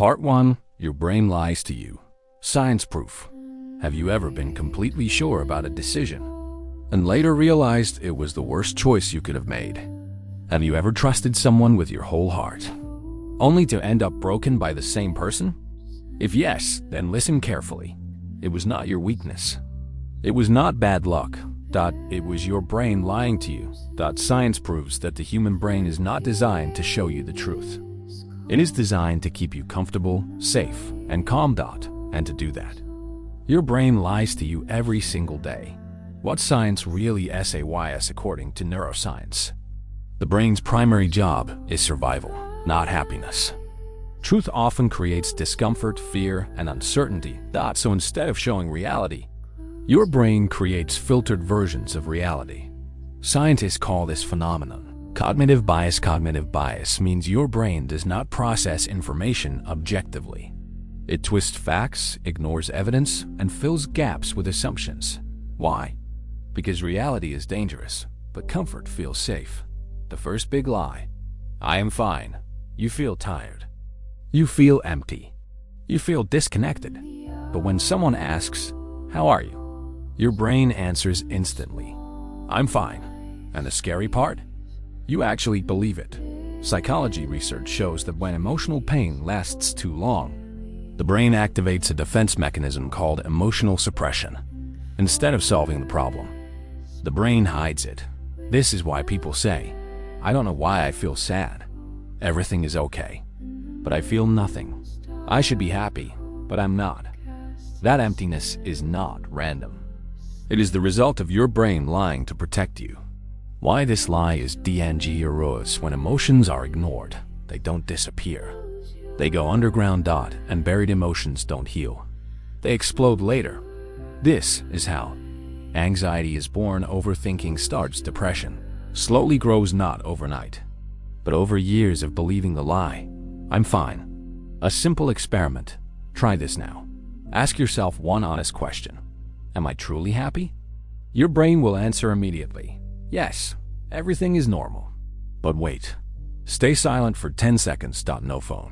Part 1. Your brain lies to you. Science proof. Have you ever been completely sure about a decision and later realized it was the worst choice you could have made? Have you ever trusted someone with your whole heart, only to end up broken by the same person? If yes, then listen carefully. It was not your weakness. It was not bad luck. It was your brain lying to you. Science proves that the human brain is not designed to show you the truth. It is designed to keep you comfortable, safe, and calm. And to do that, your brain lies to you every single day. What science really says according to neuroscience? The brain's primary job is survival, not happiness. Truth often creates discomfort, fear, and uncertainty. So instead of showing reality, your brain creates filtered versions of reality. Scientists call this phenomenon cognitive bias. Cognitive bias means your brain does not process information objectively. It twists facts, ignores evidence, and fills gaps with assumptions. Why? Because reality is dangerous, but comfort feels safe. The first big lie. I am fine. You feel tired. You feel empty. You feel disconnected. But when someone asks, "How are you?" your brain answers instantly, "I'm fine." And the scary part? You actually believe it. Psychology research shows that when emotional pain lasts too long, the brain activates a defense mechanism called emotional suppression. Instead of solving the problem, the brain hides it. This is why people say, "I don't know why I feel sad. Everything is okay, but I feel nothing. I should be happy, but I'm not." That emptiness is not random. It is the result of your brain lying to protect you. Why this lie is dangerous? When emotions are ignored, they don't disappear. They go underground. And buried emotions don't heal. They explode later. This is how anxiety is born. Overthinking starts. Depression slowly grows, not overnight, but over years of believing the lie, "I'm fine." A simple experiment. Try this now. Ask yourself one honest question. Am I truly happy? Your brain will answer immediately. Yes, everything is normal. But wait. Stay silent for 10 seconds. No phone.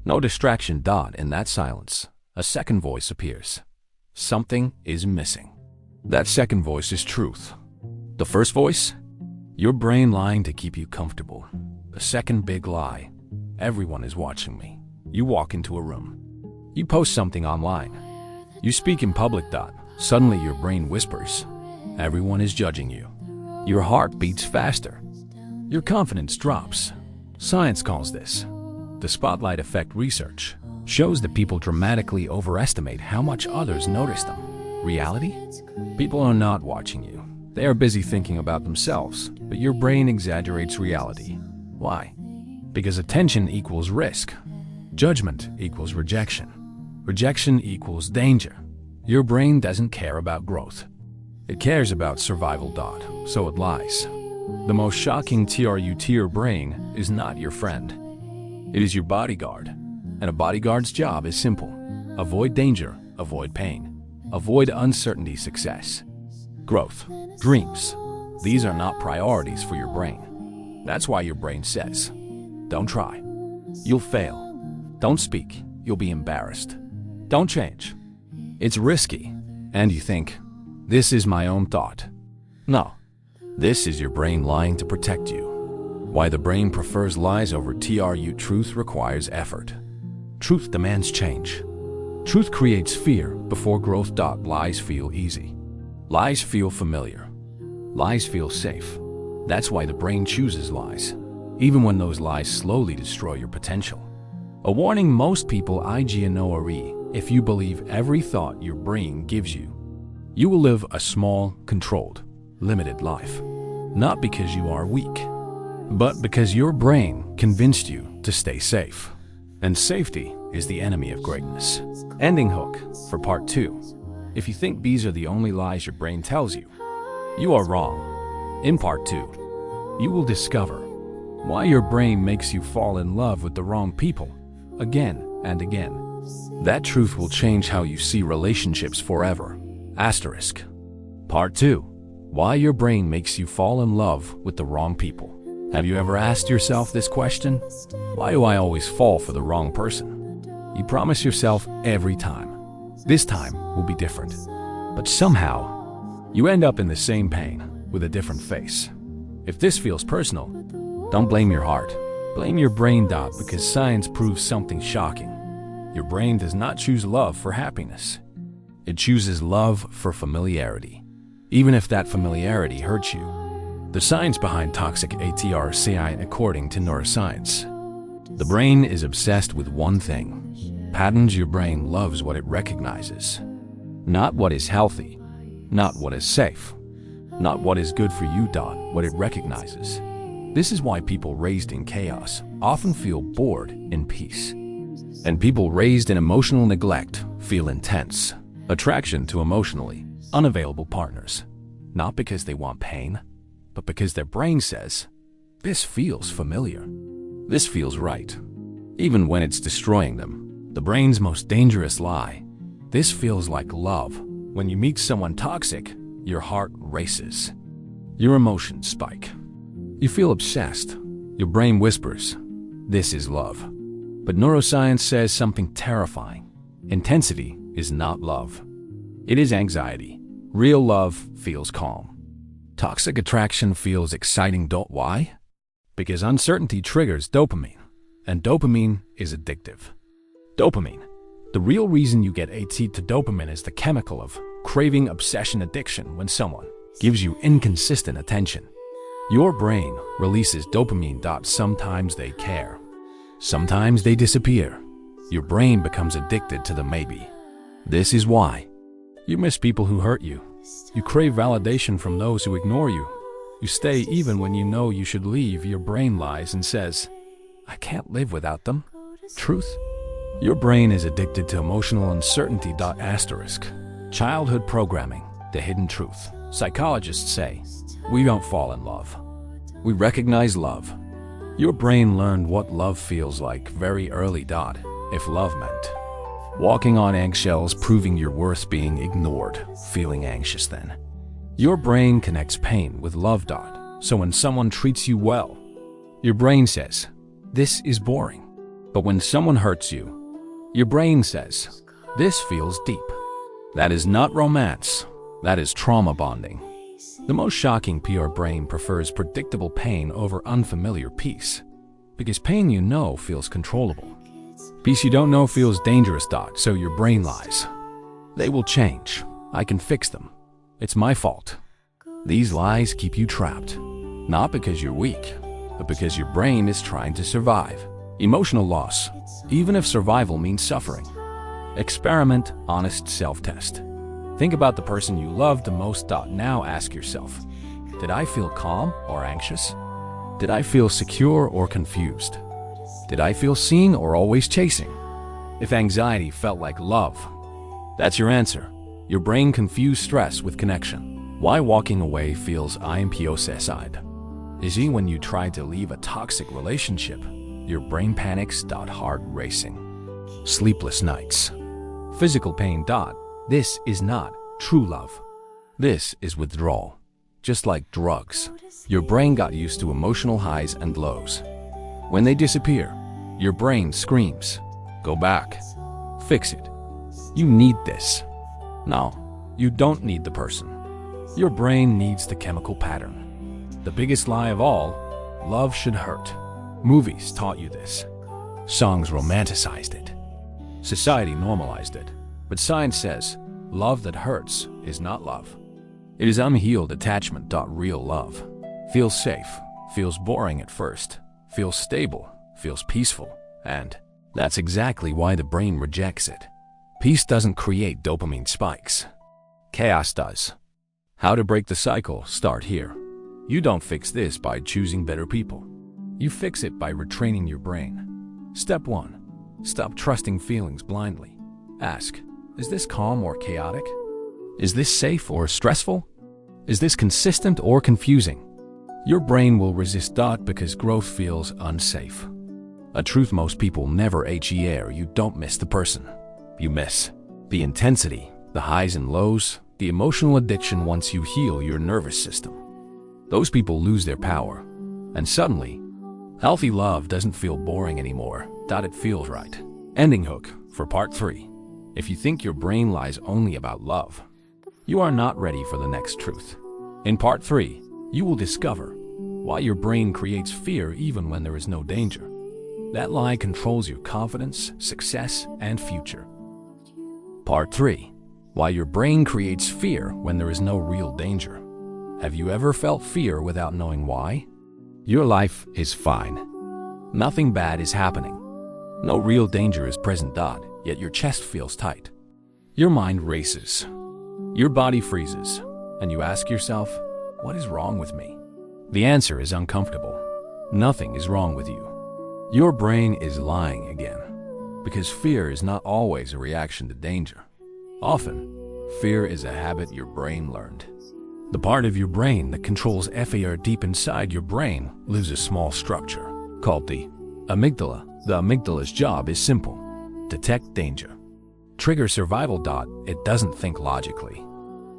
No distraction. In that silence, a second voice appears. Something is missing. That second voice is truth. The first voice? Your brain lying to keep you comfortable. The second big lie. Everyone is watching me. You walk into a room. You post something online. You speak in public. Suddenly your brain whispers, "Everyone is judging you." Your heart beats faster. Your confidence drops. Science calls this the spotlight effect. Research shows that people dramatically overestimate how much others notice them. Reality? People are not watching you. They are busy thinking about themselves, but your brain exaggerates reality. Why? Because attention equals risk. Judgment equals rejection. Rejection equals danger. Your brain doesn't care about growth. It cares about survival. So it lies. The most shocking truth: your brain is not your friend. It is your bodyguard. And a bodyguard's job is simple. Avoid danger, avoid pain, avoid uncertainty. Success, growth, dreams. These are not priorities for your brain. That's why your brain says, "Don't try. You'll fail. Don't speak. You'll be embarrassed. Don't change. It's risky." And you think, "This is my own thought." No. This is your brain lying to protect you. Why the brain prefers lies over truth? Truth requires effort. Truth demands change. Truth creates fear before growth. Lies feel easy. Lies feel familiar. Lies feel safe. That's why the brain chooses lies, even when those lies slowly destroy your potential. A warning: most people ignore. If you believe every thought your brain gives you, you will live a small, controlled, limited life. Not because you are weak, but because your brain convinced you to stay safe. And safety is the enemy of greatness. Ending hook for part 2. If you think these are the only lies your brain tells you, you are wrong. In part 2, you will discover why your brain makes you fall in love with the wrong people again and again. That truth will change how you see relationships forever. Asterisk. Part 2. Why your brain makes you fall in love with the wrong people. Have you ever asked yourself this question? Why do I always fall for the wrong person? You promise yourself every time, this time will be different. But somehow, you end up in the same pain with a different face. If this feels personal, don't blame your heart. Blame your brain. Because science proves something shocking. Your brain does not choose love for happiness. It chooses love for familiarity, even if that familiarity hurts you. The science behind toxic attention, according to neuroscience. The brain is obsessed with one thing. Patterns. Your brain loves what it recognizes. Not what is healthy, not what is safe, not what is good for you. What it recognizes. This is why people raised in chaos often feel bored in peace. And people raised in emotional neglect feel intense attraction to emotionally unavailable partners. Not because they want pain, but because their brain says, this feels familiar. This feels right. Even when it's destroying them. The brain's most dangerous lie. This feels like love. When you meet someone toxic, your heart races. Your emotions spike. You feel obsessed. Your brain whispers, this is love. But neuroscience says something terrifying. Intensity is not love. It is anxiety. Real love feels calm. Toxic attraction feels exciting. Why? Because uncertainty triggers dopamine, and dopamine is addictive. Dopamine. The real reason you get addicted to dopamine is the chemical of craving obsession addiction. When someone gives you inconsistent attention, your brain releases dopamine. Sometimes they care. Sometimes they disappear. Your brain becomes addicted to the maybe. This is why you miss people who hurt you. You crave validation from those who ignore you. You stay even when you know you should leave. Your brain lies and says, I can't live without them. Truth? Your brain is addicted to emotional uncertainty. Asterisk. Childhood programming, the hidden truth. Psychologists say, we don't fall in love. We recognize love. Your brain learned what love feels like very early. If love meant walking on eggshells, proving your worth, being ignored, feeling anxious, then your brain connects pain with love. So when someone treats you well, your brain says, this is boring. But when someone hurts you, your brain says, this feels deep. That is not romance. That is trauma bonding. The most shocking PR brain prefers predictable pain over unfamiliar peace. Because pain you know feels controllable. Peace you don't know feels dangerous. So your brain lies. They will change. I can fix them. It's my fault. These lies keep you trapped. Not because you're weak, but because your brain is trying to survive. Emotional loss, even if survival means suffering. Experiment honest self-test. Think about the person you loved the most. Now ask yourself, did I feel calm or anxious? Did I feel secure or confused? Did I feel seen or always chasing? If anxiety felt like love, that's your answer. Your brain confused stress with connection. Why walking away feels impossible. Is it when you try to leave a toxic relationship, your brain panics. Heart racing. Sleepless nights. Physical pain. This is not true love. This is withdrawal. Just like drugs, your brain got used to emotional highs and lows. When they disappear, your brain screams, go back, fix it. You need this. No, you don't need the person. Your brain needs the chemical pattern. The biggest lie of all, love should hurt. Movies taught you this. Songs romanticized it. Society normalized it. But science says, love that hurts is not love. It is unhealed attachment. Real love feels safe, feels boring at first, feels stable, feels peaceful, and that's exactly why the brain rejects it. Peace doesn't create dopamine spikes. Chaos does. How to break the cycle? Start here. You don't fix this by choosing better people. You fix it by retraining your brain. Step 1. Stop trusting feelings blindly. Ask, is this calm or chaotic? Is this safe or stressful? Is this consistent or confusing? Your brain will resist. Because growth feels unsafe. A truth most people never hear: you don't miss the person. You miss the intensity, the highs and lows, the emotional addiction. Once you heal your nervous system, those people lose their power. And suddenly, healthy love doesn't feel boring anymore. It feels right. Ending hook. For part 3, if you think your brain lies only about love, you are not ready for the next truth. In part 3, you will discover why your brain creates fear even when there is no danger. That lie controls your confidence, success, and future. Part 3, why your brain creates fear when there is no real danger. Have you ever felt fear without knowing why? Your life is fine. Nothing bad is happening. No real danger is present, yet your chest feels tight. Your mind races. Your body freezes, and you ask yourself, what is wrong with me? The answer is uncomfortable. Nothing is wrong with you. Your brain is lying again, because fear is not always a reaction to danger. Often, fear is a habit your brain learned. The part of your brain that controls fear deep inside your brain lives a small structure called the amygdala. The amygdala's job is simple: detect danger. Trigger survival. It doesn't think logically.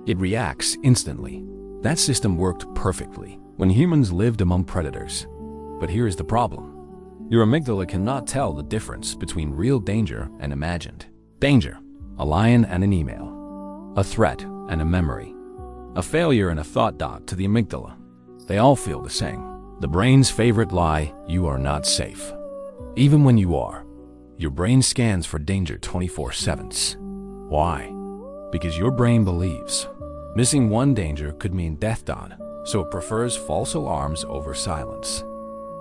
It reacts instantly. That system worked perfectly when humans lived among predators. But here is the problem. Your amygdala cannot tell the difference between real danger and imagined danger. A lion and an email. A threat and a memory. A failure and a thought. To the amygdala, they all feel the same. The brain's favorite lie: you are not safe. Even when you are, your brain scans for danger 24/7. Why? Because your brain believes missing one danger could mean death. So it prefers false alarms over silence.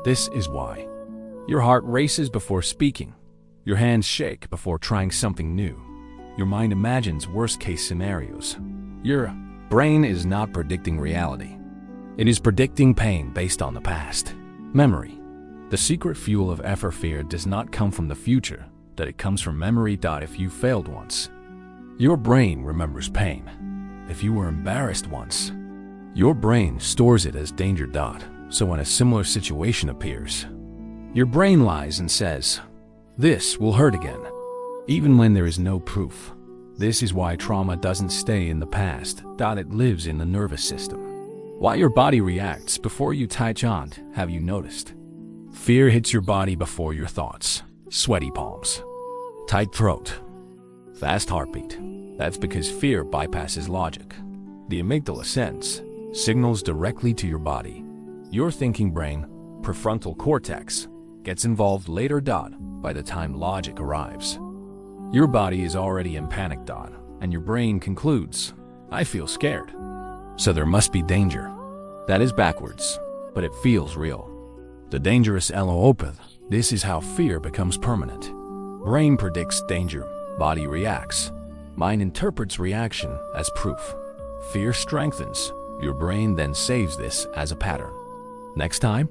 This is why your heart races before speaking. Your hands shake before trying something new. Your mind imagines worst-case scenarios. Your brain is not predicting reality. It is predicting pain based on the past. Memory. The secret fuel of fear does not come from the future, that it comes from memory. If you failed once, your brain remembers pain. If you were embarrassed once, your brain stores it as danger. So when a similar situation appears, your brain lies and says, this will hurt again, even when there is no proof. This is why trauma doesn't stay in the past. It lives in the nervous system. Why your body reacts before you touch on. Have you noticed? Fear hits your body before your thoughts. Sweaty palms, tight throat, fast heartbeat. That's because fear bypasses logic. The amygdala sends signals directly to your body. Your thinking brain, prefrontal cortex, gets involved later. By the time logic arrives, your body is already in panic. And your brain concludes, I feel scared, so there must be danger. That is backwards, but it feels real. The dangerous opeth. This is how fear becomes permanent. Brain predicts danger, body reacts. Mind interprets reaction as proof. Fear strengthens. Your brain then saves this as a pattern. Next time,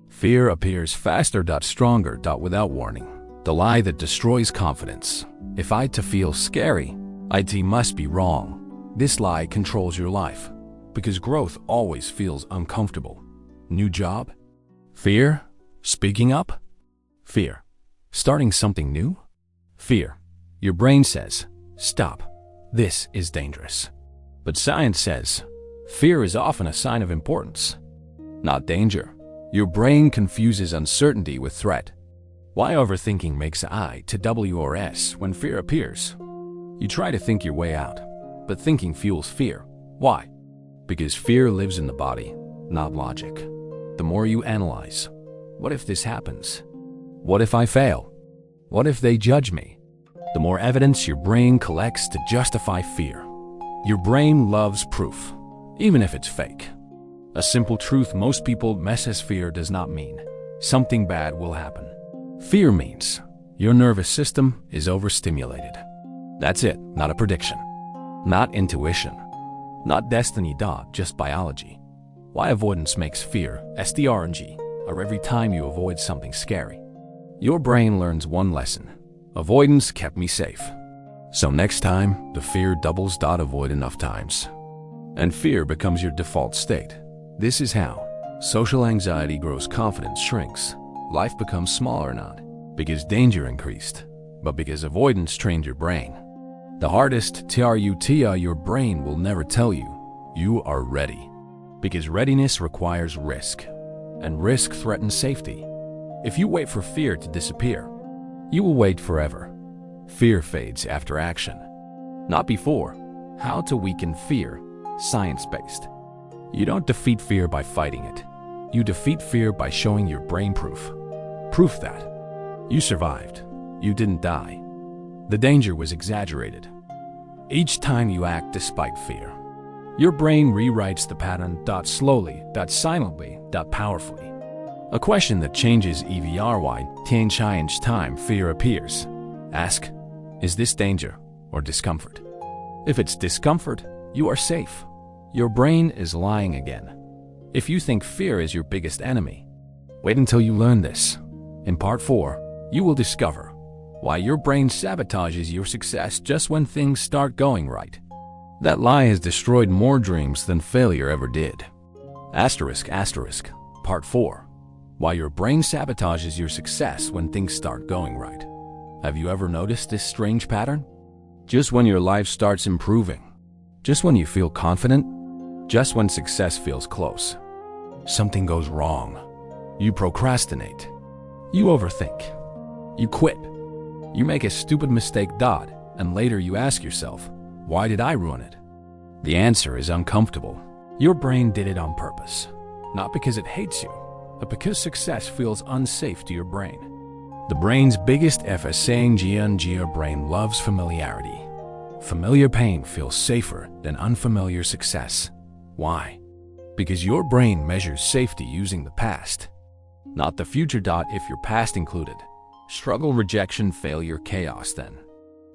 fear appears faster. Stronger. Without warning. The lie that destroys confidence. If I to feel scary, it must be wrong. This lie controls your life, because growth always feels uncomfortable. New job? Fear. Speaking up? Fear. Starting something new? Fear. Your brain says, stop. This is dangerous. But science says, fear is often a sign of importance, not danger. Your brain confuses uncertainty with threat. Why overthinking makes I to W or S when fear appears? You try to think your way out, but thinking fuels fear. Why? Because fear lives in the body, not logic. The more you analyze, what if this happens? What if I fail? What if they judge me? The more evidence your brain collects to justify fear. Your brain loves proof, even if it's fake. A simple truth most people miss: as fear does not mean something bad will happen. Fear means your nervous system is overstimulated. That's it, not a prediction, not intuition, not destiny. Just biology. Why avoidance makes fear strng, or every time you avoid something scary. Your brain learns one lesson: avoidance kept me safe. So next time, the fear doubles. Avoid enough times, and fear becomes your default state. This is how social anxiety grows, confidence shrinks, life becomes smaller, not because danger increased, but because avoidance trained your brain. The hardest truth: your brain will never tell you you are ready, because readiness requires risk, and risk threatens safety. If you wait for fear to disappear, you will wait forever. Fear fades after action, not before. How to weaken fear, science-based. You don't defeat fear by fighting it. You defeat fear by showing your brain proof. Proof that you survived. You didn't die. The danger was exaggerated. Each time you act despite fear, your brain rewrites the pattern, slowly, silently, powerfully. A question that changes every time fear appears. Ask, is this danger or discomfort? If it's discomfort, you are safe. Your brain is lying again. If you think fear is your biggest enemy, wait until you learn this. In part 4, you will discover why your brain sabotages your success just when things start going right. That lie has destroyed more dreams than failure ever did. Part 4. Why your brain sabotages your success when things start going right. Have you ever noticed this strange pattern? Just when your life starts improving, just when you feel confident, just when success feels close, something goes wrong. You procrastinate. You overthink. You quit. You make a stupid mistake, and later you ask yourself, why did I ruin it? The answer is uncomfortable. Your brain did it on purpose, not because it hates you, but because success feels unsafe to your brain. The brain's biggest F is saying your brain loves familiarity. Familiar pain feels safer than unfamiliar success. Why? Because your brain measures safety using the past, not the future. If your past included struggle, rejection, failure, chaos, then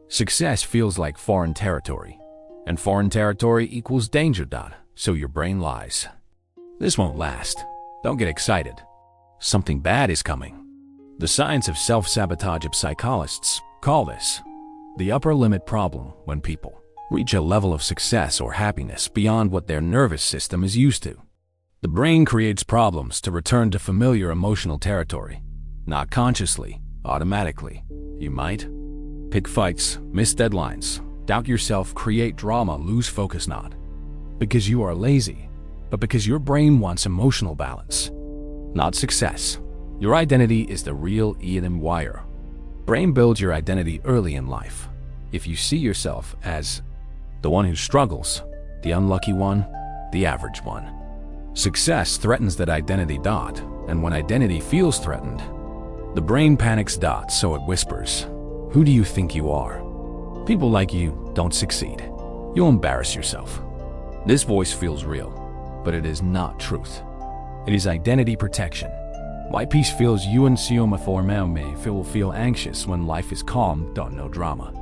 success feels like foreign territory, and foreign territory equals danger. So your brain lies. This won't last. Don't get excited. Something bad is coming. The science of self-sabotage. Psychologists call this the upper limit problem, when people reach a level of success or happiness beyond what their nervous system is used to. The brain creates problems to return to familiar emotional territory, not consciously, automatically. You might pick fights, miss deadlines, doubt yourself, create drama, lose focus, not because you are lazy, but because your brain wants emotional balance, not success. Your identity is the real wire. Brain builds your identity early in life. If you see yourself as the one who struggles, the unlucky one, the average one, success threatens that identity. And when identity feels threatened, the brain panics. So it whispers, who do you think you are? People like you don't succeed. You'll embarrass yourself. This voice feels real, but it is not truth. It is identity protection. Why peace feels will feel anxious when life is calm. No drama,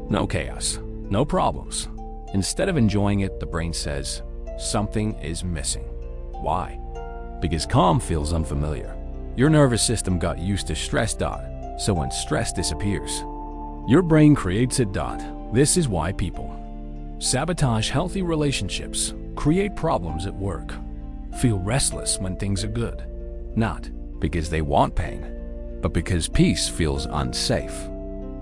no chaos, no problems. Instead of enjoying it, the brain says, something is missing. Why? Because calm feels unfamiliar. Your nervous system got used to stress. So when stress disappears, your brain creates it. This is why people sabotage healthy relationships, create problems at work, feel restless when things are good. Not because they want pain, but because peace feels unsafe.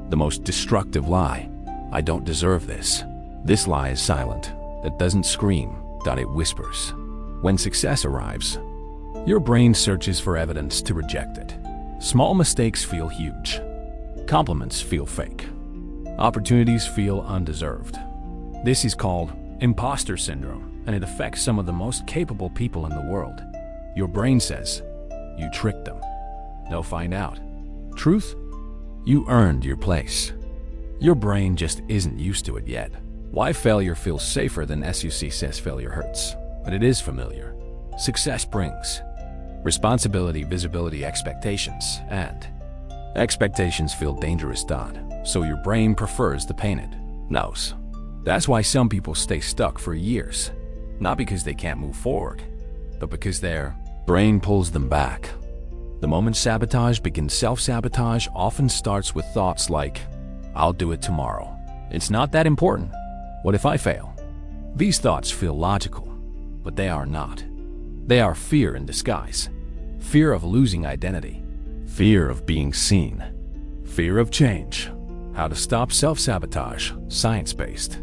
The most destructive lie, I don't deserve this. This lie is silent. It doesn't scream. It whispers. When success arrives, your brain searches for evidence to reject it. Small mistakes feel huge. Compliments feel fake. Opportunities feel undeserved. This is called imposter syndrome, and it affects some of the most capable people in the world. Your brain says, you tricked them. They'll find out. Truth? You earned your place. Your brain just isn't used to it yet. Why failure feels safer than SUC says failure hurts, but it is familiar. Success brings responsibility, visibility, expectations, and expectations feel dangerous. So your brain prefers the pain it knows. That's why some people stay stuck for years, not because they can't move forward, but because their brain pulls them back. The moment sabotage begins, self-sabotage often starts with thoughts like, I'll do it tomorrow. It's not that important. What if I fail? These thoughts feel logical, but they are not. They are fear in disguise. Fear of losing identity. Fear of being seen. Fear of change. How to stop self-sabotage, science-based.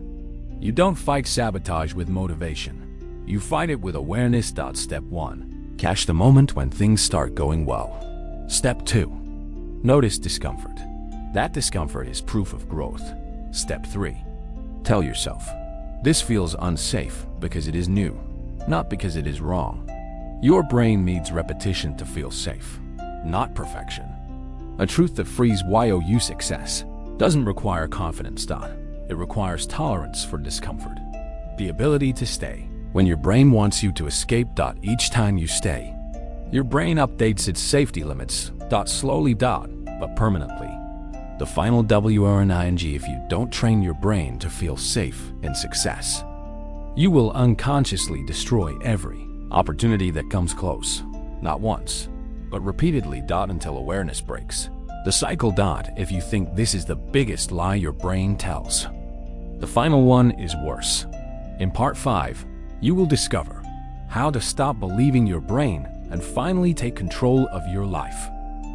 You don't fight sabotage with motivation. You fight it with awareness. Step 1. Catch the moment when things start going well. Step 2. Notice discomfort. That discomfort is proof of growth. Step 3. Tell yourself, this feels unsafe because it is new, not because it is wrong. Your brain needs repetition to feel safe, not perfection. A truth that frees you success doesn't require confidence. It requires tolerance for discomfort. The ability to stay when your brain wants you to escape. Each time you stay, your brain updates its safety limits. Slowly, but permanently. The final WRNING. If you don't train your brain to feel safe in success, you will unconsciously destroy every opportunity that comes close. Not once, but repeatedly. Until awareness breaks the cycle. If you think this is the biggest lie your brain tells, the final one is worse. In part 5, you will discover how to stop believing your brain and finally take control of your life.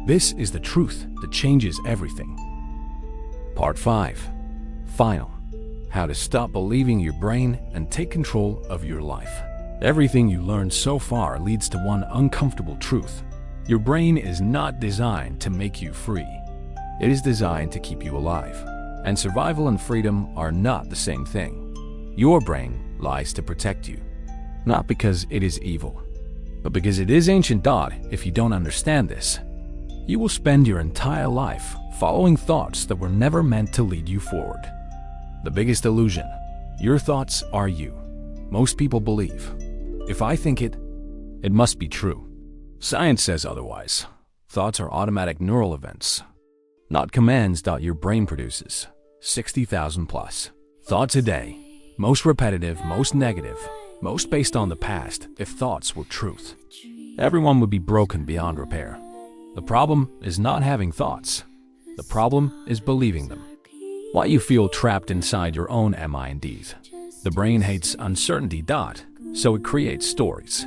This is the truth that changes everything. Part 5. Final. How to stop believing your brain and take control of your life. Everything you learned so far leads to one uncomfortable truth. Your brain is not designed to make you free. It is designed to keep you alive. And survival and freedom are not the same thing. Your brain lies to protect you, not because it is evil, but because it is ancient. If you don't understand this, you will spend your entire life following thoughts that were never meant to lead you forward. The biggest illusion: your thoughts are you. Most people believe, if I think it, it must be true. Science says otherwise. Thoughts are automatic neural events, not commands. Your brain produces 60,000 plus thoughts a day. Most repetitive, most negative, most based on the past. If thoughts were truth, everyone would be broken beyond repair. The problem is not having thoughts. The problem is believing them. Why you feel trapped inside your own minds. The brain hates uncertainty. So it creates stories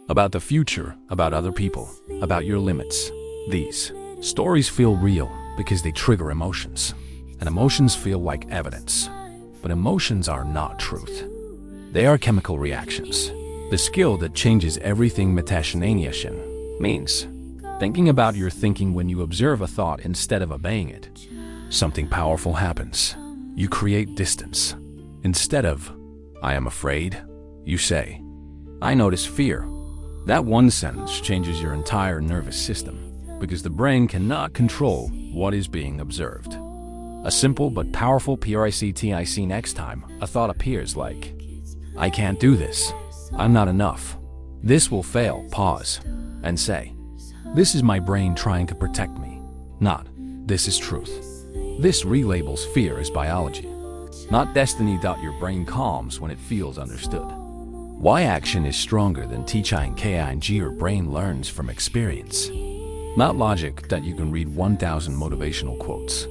about the future, about other people, about your limits. These stories feel real because they trigger emotions, and emotions feel like evidence. But emotions are not truth. They are chemical reactions. The skill that changes everything. Metashinaniation means thinking about your thinking. When you observe a thought instead of obeying it, something powerful happens. You create distance. Instead of, I am afraid, you say, I notice fear. That one sentence changes your entire nervous system because the brain cannot control what is being observed. A simple but powerful practic. Next time a thought appears like, I can't do this, I'm not enough, this will fail, pause and say, this is my brain trying to protect me, not, this is truth. This relabels fear as biology, not destiny. Your brain calms when it feels understood. Why action is stronger than teaching. Your brain learns from experience, not logic. You can read 1,000 motivational quotes.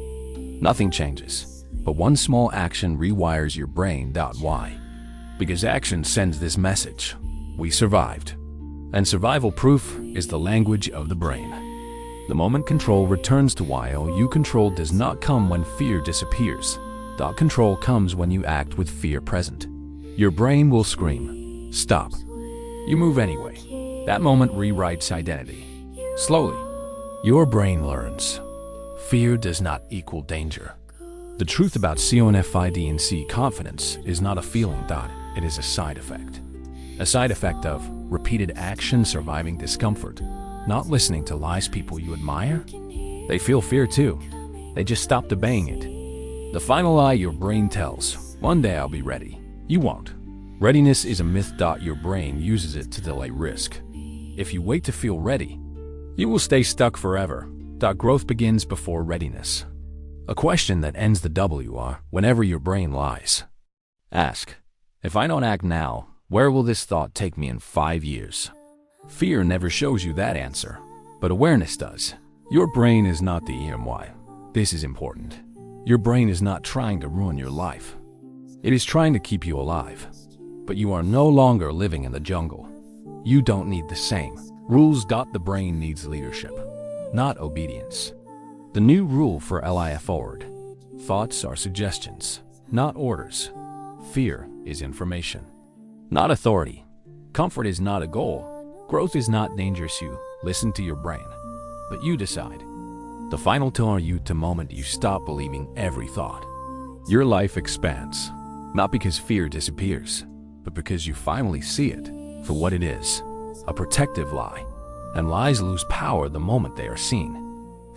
Nothing changes, but one small action rewires your brain. Why? Because action sends this message: we survived. And survival proof is the language of the brain. The moment control returns to you control does not come when fear disappears. Control comes when you act with fear present. Your brain will scream, stop. You move anyway. That moment rewrites identity. Slowly, your brain learns. Fear does not equal danger. The truth about confidence confidence is not a feeling. It is a side effect. A side effect of repeated action, surviving discomfort, not listening to lies. People you admire, they feel fear too. They just stopped obeying it. The final lie your brain tells, one day I'll be ready. You won't. Readiness is a myth. Your brain uses it to delay risk. If you wait to feel ready, you will stay stuck forever. Growth begins before readiness. A question that ends the WR whenever your brain lies. Ask, if I don't act now, where will this thought take me in 5 years? Fear never shows you that answer, but awareness does. Your brain is not the EMY. This is important. Your brain is not trying to ruin your life. It is trying to keep you alive. But you are no longer living in the jungle. You don't need the same rules. The brain needs leadership, not obedience. The new rule for LIF forward: thoughts are suggestions, not orders. Fear is information, not authority. Comfort is not a goal. Growth is not dangerous. You listen to your brain, but you decide. The final tell you the moment you stop believing every thought. Your life expands, not because fear disappears, but because you finally see it for what it is, a protective lie. And lies lose power the moment they are seen.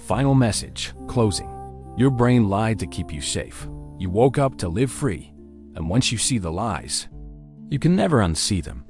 Final message, closing. Your brain lied to keep you safe. You woke up to live free, and once you see the lies, you can never unsee them.